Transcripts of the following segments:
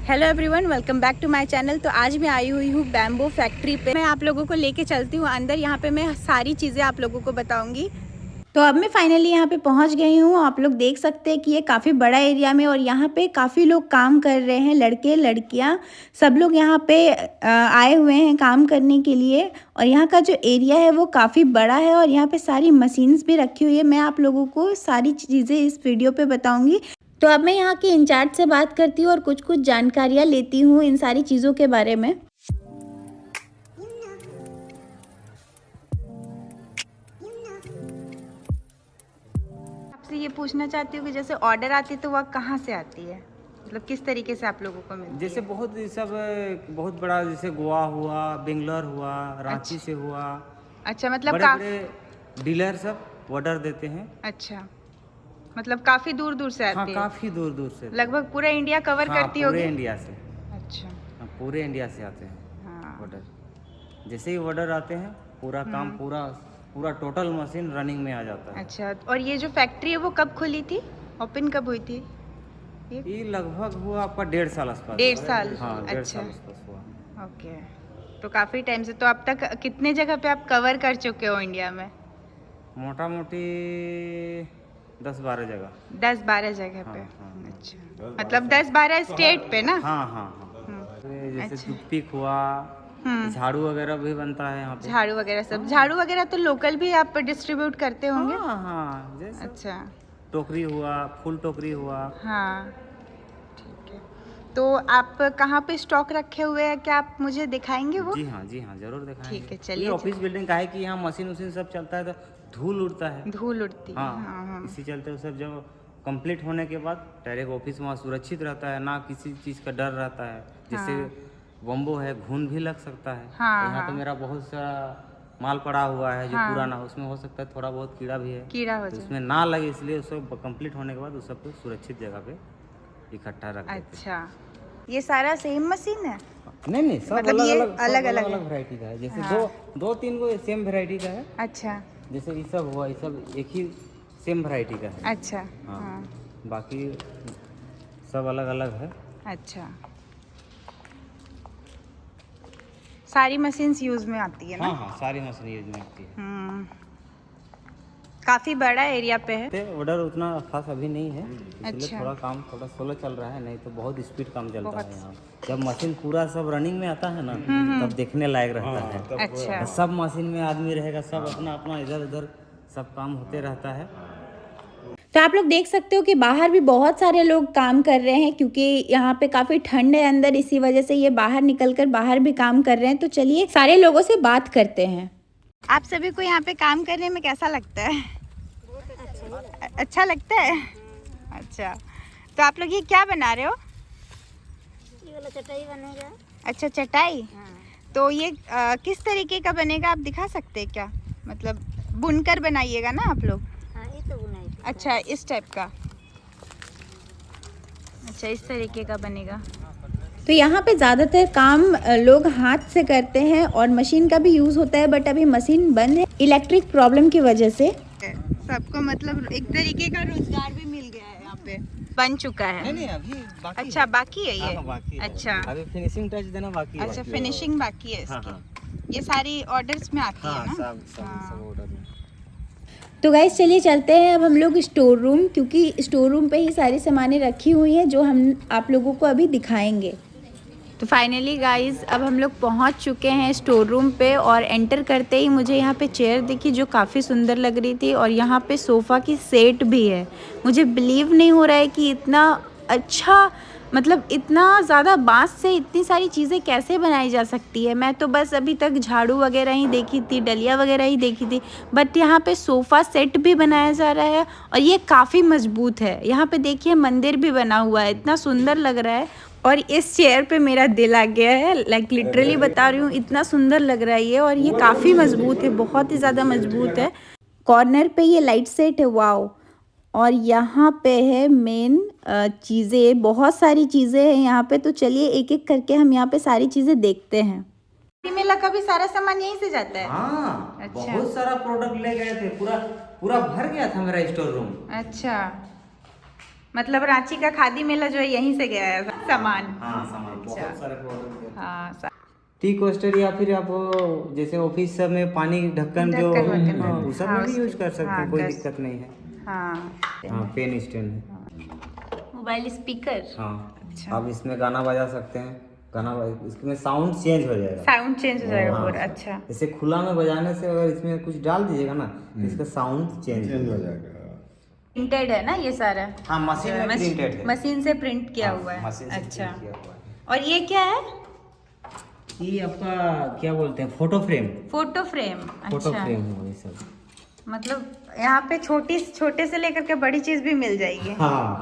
Hello everyone, welcome back to my channel. तो आज मैं आई हुई हूँ बैम्बो फैक्ट्री पे। मैं आप लोगों को लेके चलती हूँ अंदर। यहाँ पे मैं सारी चीज़ें आप लोगों को बताऊँगी। तो अब मैं फाइनली यहाँ पे पहुँच गई हूँ। आप लोग देख सकते हैं कि ये काफ़ी बड़ा एरिया में और यहाँ पे काफ़ी लोग काम कर रहे हैं, लड़के लड़कियाँ सब लोग यहाँ पे आए हुए हैं काम करने के लिए। और यहाँ का जो एरिया है वो काफ़ी बड़ा है और यहाँ पे सारी मशीन्स भी रखी हुई है। मैं आप लोगों को सारी चीज़ें इस वीडियो पे बताऊँगी। तो अब मैं यहाँ के इंचार्ज से बात करती हूँ और कुछ जानकारियाँ लेती हूँ इन सारी चीज़ों के बारे में। आपसे ये पूछना चाहती हूँ कि जैसे ऑर्डर आती है तो वह कहाँ से आती है, मतलब किस तरीके से आप लोगों को मिलती है? जैसे बहुत सब बहुत बड़ा, जैसे गोवा हुआ, बेंगलोर हुआ, रांची से हुआ। अच्छा, मतलब बड़े बड़े डीलर सब ऑर्डर देते हैं। अच्छा, मतलब काफ़ी दूर दूर से आती हाँ, है? काफ़ी दूर दूर से, लगभग पूरा इंडिया कवर करती होगी? पूरे इंडिया से। अच्छा, हाँ, पूरे इंडिया से आते हैं हाँ। ऑर्डर। जैसे ही ऑर्डर आते हैं पूरा काम पूरा टोटल मशीन रनिंग में आ जाता है। अच्छा, और ये जो फैक्ट्री है वो कब खुली थी, ओपन कब हुई थी? ये लगभग हुआ आपका 1.5 साल आसपास। 1.5 साल? हाँ, 1.5 अच्छा, साल आसपास हुआ। ओके। तो काफ़ी टाइम से। तो अब तक कितने जगह पे आप कवर कर चुके हो इंडिया में? मोटा मोटी 10-12 जगह। 10-12 जगह पे? हाँ। अच्छा, मतलब 10-12 स्टेट पे ना? हाँ हाँ हाँ। जैसे अच्छा। टूथपिक हुआ, झाड़ू वगैरह भी बनता है यहाँ पे। झाड़ू वगैरह सब? झाड़ू वगैरह तो लोकल भी आप डिस्ट्रीब्यूट करते होंगे? हाँ, जैसे अच्छा, टोकरी हुआ, फुल टोकरी हुआ। हाँ, ठीक है। तो आप कहाँ पे स्टॉक रखे हुए हैं, क्या आप मुझे दिखाएंगे वो? जी हाँ, जरूर दिखाएंगे। ठीक है, चलिए। ये ऑफिस बिल्डिंग का है कि यहाँ मशीन उशीन सब चलता है तो धूल उड़ता है। धूल उड़ती है, हाँ, हाँ। इसी चलते वो सब जब कंप्लीट होने के बाद डायरेक्ट ऑफिस वहाँ सुरक्षित रहता है, ना किसी चीज़ का डर रहता है। जैसे बम्बो है, घुन भी लग सकता है। हाँ, यहाँ तो मेरा बहुत सारा माल पड़ा हुआ है जो पुराना, उसमें हो सकता है थोड़ा बहुत कीड़ा भी है। कीड़ा हो तो जाए। उसमें ना लगे, इसलिए उसको कंप्लीट होने के बाद उस सबको सुरक्षित जगह पे इकट्ठा रख देते हैं। अच्छा, ये सारा सेम मशीन है? नहीं, सब मतलब ये अलग-अलग है? वैरायटी का है। जैसे दो तीन को सेम वैरायटी का है। अच्छा, जैसे ये सब हुआ, ये सब एक ही सेम वैरायटी का है। अच्छा, हाँ। बाकी सब अलग अलग है। अच्छा, सारी मशीन्स यूज में आती है ना? हाँ, सारी मशीन यूज में आती है। काफी बड़ा एरिया पे है। ऑर्डर उतना खास अभी नहीं है, इसलिए अच्छा। थोड़ा काम थोड़ा स्लो चल रहा है, नहीं तो बहुत स्पीड काम चलता है यहाँ। जब मशीन पूरा सब रनिंग में आता है ना, तब देखने लायक रहता है। अच्छा, सब मशीन में आदमी रहेगा, सब अपना अपना इधर उधर सब काम होते रहता है। तो आप लोग देख सकते हो कि बाहर भी बहुत सारे लोग काम कर रहे हैं, क्योंकि यहाँ पे काफी ठंड है अंदर, इसी वजह से ये बाहर निकलकर बाहर भी काम कर रहे हैं। तो चलिए सारे लोगों से बात करते हैं। आप सभी को यहाँ पे काम करने में कैसा लगता है? अच्छा लगता है? अच्छा, तो आप लोग ये क्या बना रहे हो? ये वाला चटाई बनेगा। अच्छा, चटाई। हाँ। तो ये किस तरीके का बनेगा, आप दिखा सकते हैं क्या? मतलब बुनकर बनाइएगा ना आप लोग? हाँ, ये तो बुनाई का। अच्छा, इस टाइप का। अच्छा, इस तरीके का बनेगा। तो यहाँ पे ज़्यादातर काम लोग हाथ से करते हैं और मशीन का भी यूज़ होता है, बट अभी मशीन बंद है इलेक्ट्रिक प्रॉब्लम की वजह से। सबको मतलब एक तरीके का रोजगार भी मिल गया है, यहाँ पे बन चुका है। नहीं, अभी बाकी अच्छा, बाकी है ये? हाँ, बाकी है। अच्छा, अभी फिनिशिंग टच देना बाकी है। अच्छा, फिनिशिंग बाकी है इसकी। हाँ। ये सारी ऑर्डर्स में आती है ना? सब ऑर्डर में। तो गाइस चलिए चलते हैं अब हम लोग स्टोर रूम, क्योंकि स्टोर रूम पे ही सारी सामानें रखी हुई हैं जो हम आप लोगों को अभी दिखाएंगे। तो फाइनली गाइस अब हम लोग पहुंच चुके हैं स्टोर रूम पे, और एंटर करते ही मुझे यहाँ पे चेयर दिखी जो काफ़ी सुंदर लग रही थी, और यहाँ पे सोफ़ा की सेट भी है। मुझे बिलीव नहीं हो रहा है कि इतना अच्छा, मतलब इतना ज़्यादा बांस से इतनी सारी चीज़ें कैसे बनाई जा सकती है। मैं तो बस अभी तक झाड़ू वगैरह ही देखी थी, डलिया वगैरह ही देखी थी, बट यहाँ पे सोफ़ा सेट भी बनाया जा रहा है और ये काफ़ी मजबूत है। यहाँ पे देखिए मंदिर भी बना हुआ है, इतना सुंदर लग रहा है। और इस चेयर पे मेरा दिल आ गया है, लाइक लिटरली बता रही हूँ, इतना सुंदर लग रहा है ये, और ये काफ़ी मजबूत है, बहुत ही ज़्यादा मजबूत है। कॉर्नर पे ये लाइट सेट है, वाओ। और यहाँ पे है मेन चीज़ें, बहुत सारी चीज़ें हैं यहाँ पे। तो चलिए एक एक करके हम यहाँ पे सारी चीज़ें देखते हैं। मेला का भी सारा सामान यहीं से जाता है? हाँ, अच्छा। बहुत सारा प्रोडक्ट ले गए थे, पूरा भर गया था मेरा स्टोर रूम। अच्छा, मतलब रांची का खादी मेला जो है यहीं से गया है सामान। हाँ सामान बहुत सारे प्रोडक्ट। हाँ टी कोस्टर या फिर आप जैसे ऑफिस सब में पानी ढक्कन जो ढक्कन वक्कन हाँ, रहता है। वो सब हाँ, में भी यूज उसके- कर सकते हाँ, हैं, कोई कर- दिक्कत नहीं है। हाँ हाँ पेन स्टैंड है। Mobile speaker. हाँ अच्छा। आप इसमें गाना बजा सकते हैं, इसमें साउंड चेंज हो जाएगा। साउंड चेंज हो जाएगा हाँ। पूरा। अच्छा। जैसे खुला में बजाने से अगर इसमें कुछ डाल दीजिएगा ना तो इसका साउंड चेंज हो जाएगा। प्रिंटेड है ना ये सारा? हाँ मशीन में प्रिंटेड है। मशीन से प्रिंट किया हाँ, हुआ है। मशीन से अच्छा। प्रिंट किया हुआ है। और ये क्या है? ये आपका क्या बोलते हैं, photo frame. Photo frame. Photo अच्छा। फ्रेम है ये सब। मतलब यहाँ पे छोटे से लेकर के बड़ी चीज भी मिल जाएगी। हाँ हाँ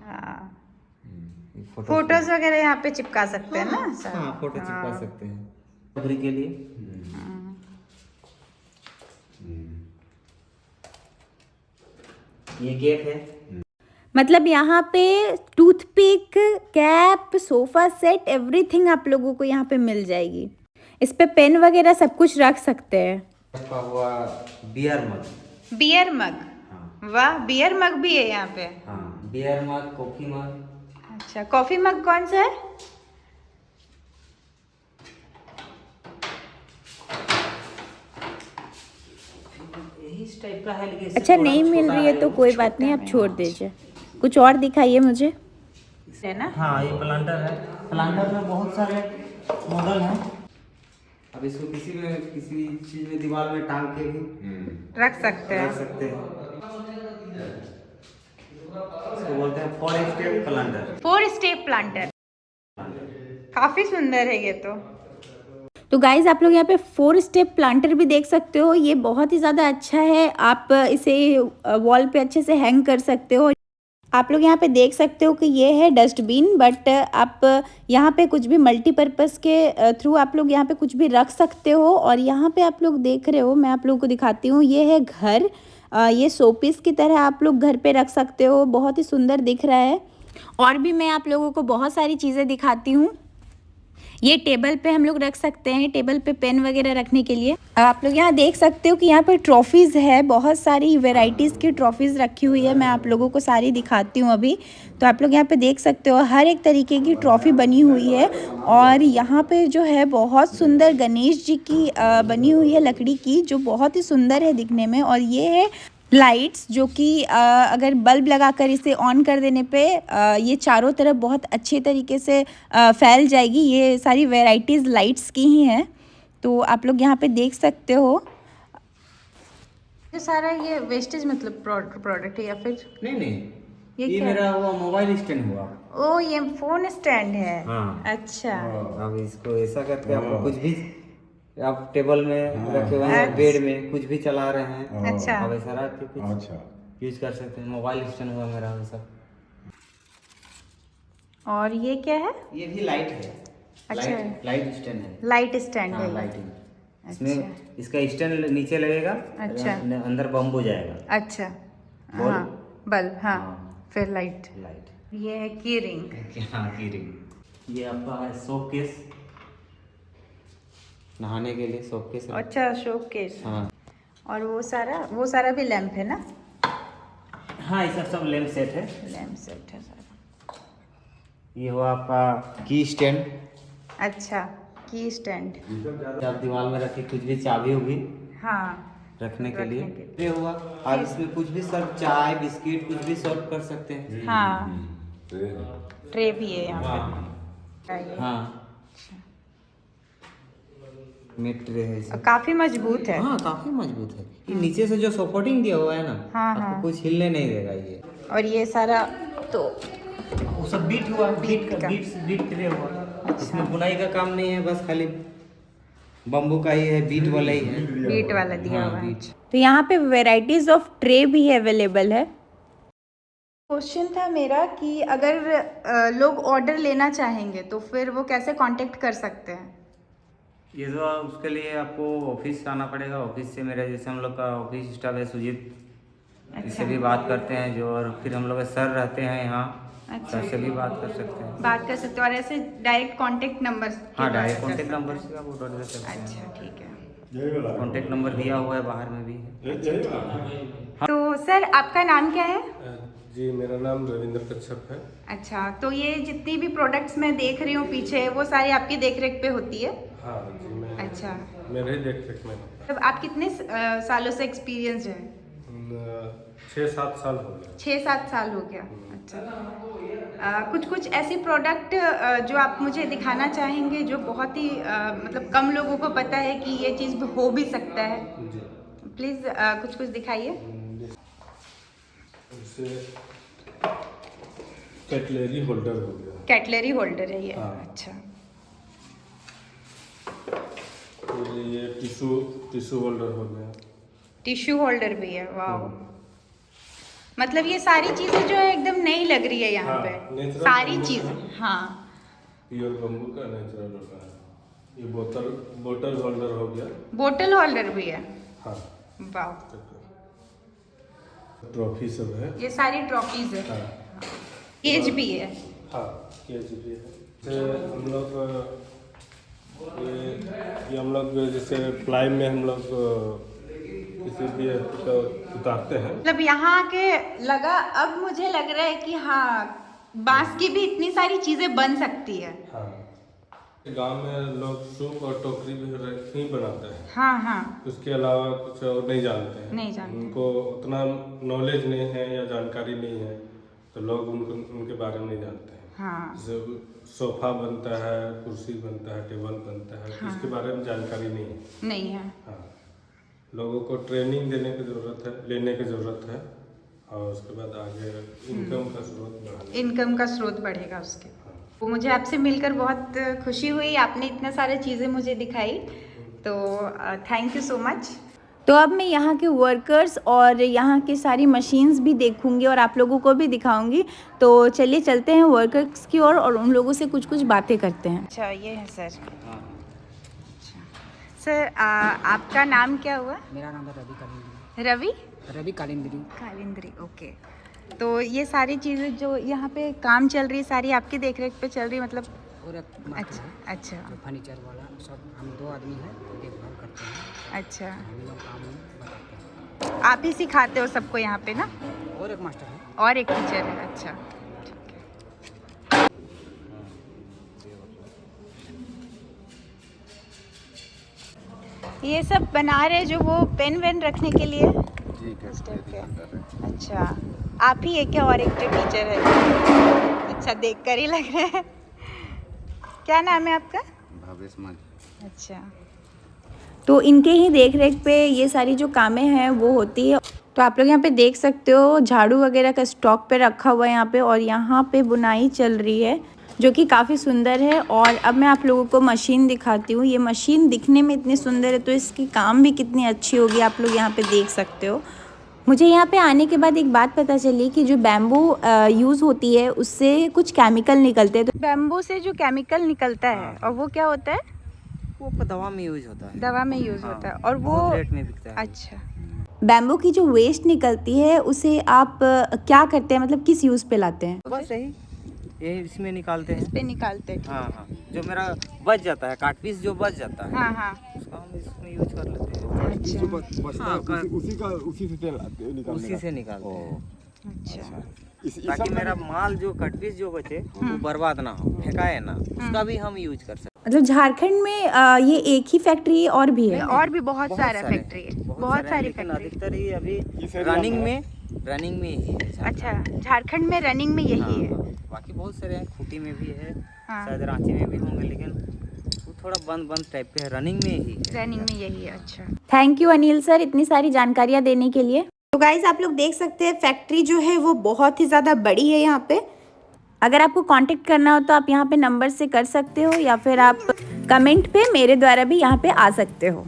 हाँ। फोटो फोटोज वगैरह यहाँ पे चिपका सकते हैं ना सर? हाँ फोटो चिपका सकते हैं नौकरी के लिए। ये केक है। मतलब यहाँ पे toothpick, cap, sofa set, everything आप लोगों को यहाँ पे मिल जाएगी। इस पे पेन वगैरह सब कुछ रख सकते हैं। रखा हुआ बियर मग। बियर मग। हाँ वाह, बियर मग भी है यहाँ पे। हाँ बियर मग, कॉफी मग। अच्छा, कॉफी मग कौन सा है? यही इस टाइप का है लेकिन अच्छा, नहीं मिल रही है तो कोई बात नहीं, आप छोड़ दीजिए। कुछ और दिखाइए मुझे, है ना? हाँ ये प्लांटर है। प्लांटर में बहुत सारे मॉडल हैं। अब इसको किसी चीज में दीवार में टांग के भी रख सकते रख हैं। सकते हैं। इसको बोलते हैं 4 स्टेप प्लांटर। 4 step planter. काफी सुंदर है ये तो गाइज आप लोग यहाँ पे 4 स्टेप प्लांटर भी देख सकते हो। ये बहुत ही ज़्यादा अच्छा है, आप इसे वॉल पे अच्छे से हैंग कर सकते हो। आप लोग यहाँ पे देख सकते हो कि ये है डस्टबिन, बट आप यहाँ पे कुछ भी मल्टीपर्पज़ के थ्रू आप लोग यहाँ पे कुछ भी रख सकते हो। और यहाँ पे आप लोग देख रहे हो, मैं आप लोगों को दिखाती हूँ, ये है घर। ये शोपीस की तरह आप लोग घर पे रख सकते हो, बहुत ही सुंदर दिख रहा है। और भी मैं आप लोगों को बहुत सारी चीज़ें दिखाती हूँ। ये टेबल पे हम लोग रख सकते हैं, टेबल पे पेन वगैरह रखने के लिए। आप लोग यहाँ देख सकते हो कि यहाँ पे ट्रॉफीज़ है, बहुत सारी वैरायटीज़ की ट्रॉफीज़ रखी हुई है। मैं आप लोगों को सारी दिखाती हूँ अभी। तो आप लोग यहाँ पे देख सकते हो हर एक तरीके की ट्रॉफी बनी हुई है। और यहाँ पे जो है बहुत सुंदर गणेश जी की बनी हुई है लकड़ी की, जो बहुत ही सुंदर है दिखने में। और ये है लाइट्स, जो कि अगर बल्ब लगाकर इसे ऑन कर देने पे ये चारों तरफ बहुत अच्छे तरीके से फैल जाएगी। ये सारी वैराइटीज़ लाइट्स की ही हैं, तो आप लोग यहाँ पे देख सकते हो। ये सारा ये वेस्टेज मतलब प्रोडक्ट है या फिर नहीं ये ये क्या मेरा हुआ मोबाइल स्टैंड हुआ। ओ, ये फोन स्टैंड है। हाँ। अच्छा। अब इसको ऐसा करके आप कुछ भी आप टेबल में रखे हुए हैं, बेड में कुछ भी चला रहे हैं, अच्छा। अब ऐसा रख के कुछ यूज कर सकते हैं। मोबाइल स्टैंड हुआ मेरा वो सब। और ये क्या है? ये भी लाइट है। अच्छा। लाइट स्टैंड है। लाइट स्टैंड हाँ है। लाइटिंग। इसमें इसका स्टैंड नीचे लगेगा। अच्छा। अंदर बम्बू जाएगा। अच्छा। बल्ब? हाँ, बल्ब। हाँ, हाँ। फिर लाइट। लाइट। ये है की रिंग। हाँ की रिंग। ये आपका है सोप केस, नहाने के लिए सोप केस। अच्छा, शोकेस। हाँ और वो सारा भी लैंप है ना? हाँ ये सब लैंप सेट है। लैंप सेट है सारा। ये हो आपका की स्टैंड। अच्छा, की स्टैंड। आप दीवार में रखे कुछ भी चाबी होगी हाँ, रखने के रखने लिए के लिए। ये हुआ। और इसमें कुछ भी सर्व, चाय बिस्किट कुछ भी सर्व कर सकते हैं। हाँ, ट्रे भी है यहाँ पे। हाँ हाँ मिड ट्रे है इसमें। काफी मजबूत है। हाँ काफी मजबूत है। ये नीचे से जो सपोर्टिंग दिया हुआ है ना, हाँ, आपको हाँ। कुछ हिलने नहीं देगा ये। और ये सारा तो वो सब बीट हुआ, बीट का। बीट ट्रे हुआ। अच्छा। इसमें बुनाई का काम नहीं है, बस खाली बम्बू का ही है, बीट वाला ही है। बीट वाला दिया हाँ, हुआ है। बीट। तो यहाँ पे वैरायटीज ऑफ ट्रे भी अवेलेबल है। क्वेश्चन था मेरा कि अगर लोग ऑर्डर लेना चाहेंगे तो फिर वो कैसे कांटेक्ट कर सकते हैं? ये तो उसके लिए आपको ऑफिस आना पड़ेगा। ऑफिस से मेरे जैसे हम लोग का ऑफिस स्टाफ है सुजीत, इससे भी बात करते हैं जो। और फिर हम लोग के सर रहते हैं यहाँ, अच्छा। सर से भी बात कर सकते हैं। बात कर सकते हो। और ऐसे डायरेक्ट कांटेक्ट नंबर? हाँ डायरेक्ट कॉन्टेक्ट नंबर से आप ऑर्डर दे सकते हैं। अच्छा, ठीक है। कॉन्टेक्ट नंबर दिया हुआ है, बाहर में भी है। तो सर आपका नाम क्या है? जी, मेरा नाम रविंद्र कच्छप है। अच्छा, तो ये जितनी भी प्रोडक्ट्स मैं देख रही हूँ पीछे, वो सारी आपकी देखरेख पे होती है? हाँ जी, मैं अच्छा, मेरे ही देख रेख में हूँ। तब आप कितने सालों से एक्सपीरियंस है? 6-7 साल हो गया। 6-7 साल हो गया। अच्छा, कुछ कुछ ऐसे प्रोडक्ट जो आप मुझे दिखाना चाहेंगे जो बहुत ही मतलब कम लोगों को पता है कि ये चीज़ हो भी सकता है? जी। प्लीज़ कुछ कुछ दिखाइए। जैसे कैटलरी होल्डर हो गया। कैटलरी होल्डर है ये? हाँ। अच्छा, फिर ये टिश्यू होल्डर हो गया। टिश्यू होल्डर भी है। वाह, मतलब ये सारी चीज़ें जो है एकदम नई लग रही है यहाँ हाँ, पे, नेचुरल सारी बम्बू चीज़ें। का। हाँ, प्योर बम्बू का नेचुरल होता है। ये बोतल होल्डर हो गया। बोतल होल्डर भी है। हाँ। वाह, ट्रॉफी सब है। ये सारी ट्रॉफीज है। हाँ। केज भी है। हाँ, केज भी है। जैसे हम लोग ये हम लोग जैसे प्लाई में हम लोग किसी भी तो उतारते हैं। मतलब यहाँ के लगा, अब मुझे लग रहा है कि हाँ, बांस की भी इतनी सारी चीजें बन सकती है। हाँ, गांव में लोग सूप और टोकरी भी ही बनाते हैं। हाँ हाँ, उसके अलावा कुछ और नहीं जानते हैं। नहीं जानते। उनको उतना नॉलेज नहीं है या जानकारी नहीं है, तो लोग उनके बारे में नहीं जानते हैं। हाँ जैसे सोफा बनता है, कुर्सी बनता है, टेबल बनता है, हाँ। इसके बारे में जानकारी नहीं है। नहीं है। हाँ, लोगों को ट्रेनिंग देने की ज़रूरत है, लेने की ज़रूरत है, और उसके बाद आगे इनकम का स्रोत बढ़ाने। इनकम का स्रोत बढ़ेगा उसके। हाँ। तो मुझे आपसे मिलकर बहुत खुशी हुई, आपने इतने सारे चीज़ें मुझे दिखाई, तो थैंक यू सो मच। तो अब मैं यहाँ के वर्कर्स और यहाँ की सारी मशीन्स भी देखूँगी और आप लोगों को भी दिखाऊँगी। तो चलिए चलते हैं वर्कर्स की ओर और उन लोगों से कुछ कुछ बातें करते हैं। अच्छा, ये है सर। सर, आपका नाम क्या हुआ? मेरा नाम है रवि कालिंद्री। रवि कालिंद्री। कालिंद्री, ओके। तो ये सारी चीज़ें जो यहाँ पे काम चल रही है, सारी आपकी देखरेख पे चल रही है, मतलब? और एक मास्टर अच्छा है अच्छा जो फर्नीचर वाला, सब हम 2 आदमी हैं, देखभाल करते हैं। अच्छा, हम लोग काम बताते हैं। आप ही सिखाते हो सबको यहाँ पे ना? और एक मास्टर है। और एक टीचर है? अच्छा, ये सब बना रहे जो वो पेन वेन रखने के लिए? स्टेप के। अच्छा, आप ही है क्या और एक टीचर है? अच्छा, देख कर ही लग रहा है। क्या नाम है आपका? भावेश मान। अच्छा, तो इनके ही देख रेख पे ये सारी जो कामें हैं वो होती है। तो आप लोग यहाँ पे देख सकते हो झाड़ू वगैरह का स्टॉक पे रखा हुआ है यहाँ पे, और यहाँ पे बुनाई चल रही है जो कि काफ़ी सुंदर है। और अब मैं आप लोगों को मशीन दिखाती हूँ। ये मशीन दिखने में इतनी सुंदर है तो इसकी काम भी कितनी अच्छी होगी, आप लोग यहाँ पे देख सकते हो। मुझे यहाँ पे आने के बाद एक बात पता चली कि जो बैम्बू यूज़ होती है उससे कुछ केमिकल निकलते हैं। तो बैम्बू से जो केमिकल निकलता है और वो क्या होता है? वो दवा में यूज होता है। दवा में यूज़ होता है और वो बहुत रेट में बिकता है। अच्छा, बैम्बू की जो वेस्ट निकलती है उसे आप क्या करते हैं, मतलब किस यूज़ पे लाते हैं? बस यही इसमें निकालते हैं। इस पे निकालते हैं। हाँ हाँ, जो मेरा बच जाता है, काट पीस जो बच जाता है, हाँ हाँ, उसका हम इसमें यूज कर लेते हैं। अच्छा हाँ, उसी से निकालते उसी से निकालते हैं, अच्छा। ताकि मेरा माल जो कट पीस जो बचे वो बर्बाद ना हो, फेंकाए ना, उसका भी हम यूज कर सकते हैं। मतलब झारखंड में ये एक ही फैक्ट्री और भी है? और भी बहुत बहुत सारा सारे फैक्ट्री है, हैं, बहुत सारी लेकिन फैक्ट्री। अधिकतर ही अभी रनिंग में ही है। अच्छा, झारखंड में रनिंग में यही है। हाँ, बाकी बहुत सारे हैं, खूंटी में भी है, हाँ। शायद रांची में भी होंगे, लेकिन वो थोड़ा बंद टाइप के है, रनिंग में ही है। रनिंग में यही है। अच्छा, थैंक यू अनिल सर इतनी सारी जानकारियाँ देने के लिए। तो गाइज आप लोग देख सकते हैं फैक्ट्री जो है वो बहुत ही ज़्यादा बड़ी है यहाँ पे। अगर आपको कांटेक्ट करना हो तो आप यहाँ पे नंबर से कर सकते हो, या फिर आप कमेंट पे मेरे द्वारा भी यहाँ पे आ सकते हो।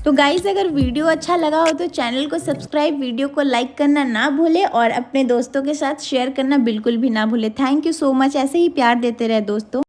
तो गाइज़ अगर वीडियो अच्छा लगा हो तो चैनल को सब्सक्राइब, वीडियो को लाइक करना ना भूले और अपने दोस्तों के साथ शेयर करना बिल्कुल भी ना भूले। थैंक यू सो मच, ऐसे ही प्यार देते रहे दोस्तों।